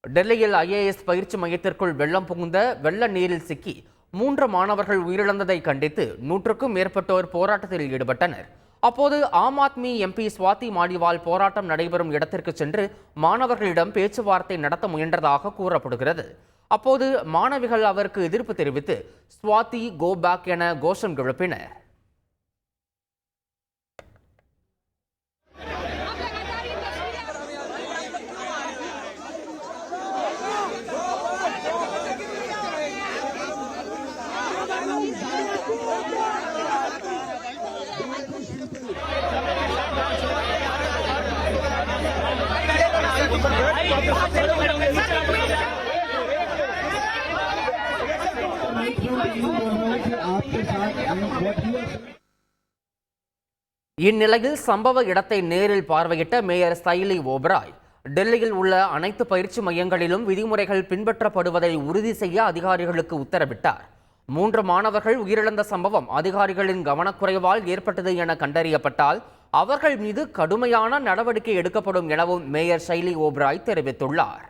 டெல்லியில் ஐஏஎஸ் பயிற்சி மையத்திற்குள் வெள்ளம் புகுந்த வெள்ள நீரில் சிக்கி 3 மாணவர்கள் உயிரிழந்ததை கண்டித்து 100க்கும் மேற்பட்டோர் போராட்டத்தில் ஈடுபட்டனர். அப்போது ஆம் ஆத்மி எம்பி சுவாதி மாலிவால் போராட்டம் நடைபெறும் இடத்திற்கு சென்று மாணவர்களிடம் பேச்சுவார்த்தை நடத்த முயன்றதாக கூறப்படுகிறது. அப்போது மாணவிகள் அவருக்கு எதிர்ப்பு தெரிவித்து சுவாதி கோ பேக் என கோஷம் எழுப்பினர். இந்நிலையில் சம்பவ இடத்தை நேரில் பார்வையிட்ட மேயர் சைலி ஓபராய் டெல்லியில் உள்ள அனைத்து பயிற்சி மையங்களிலும் விதிமுறைகள் பின்பற்றப்படுவதை உறுதி செய்ய அதிகாரிகளுக்கு உத்தரவிட்டார். 3 மாணவர்கள் உயிரிழந்த சம்பவம் அதிகாரிகளின் கவனக்குறைவால் ஏற்பட்டது என கண்டறியப்பட்டால் அவர்கள் மீது கடுமையான நடவடிக்கை எடுக்கப்படும் எனவும் மேயர் சைலி ஓபராய் தெரிவித்துள்ளார்.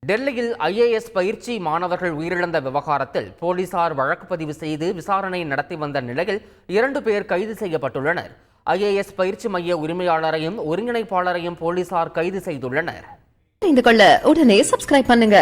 டெல்லியில் ஐஏஎஸ் பயிற்சி மாணவர்கள் உயிரிழந்த விவகாரத்தில் போலீசார் வழக்கு பதிவு செய்து விசாரணை நடத்தி வந்த நிலையில் 2 பேர் கைது செய்யப்பட்டுள்ளனர். ஐஏஎஸ் பயிற்சி மைய உரிமையாளரையும் ஒருங்கிணைப்பாளரையும் போலீசார் கைது செய்துள்ளனர். உடனே சப்ஸ்கிரைப் பண்ணுங்க.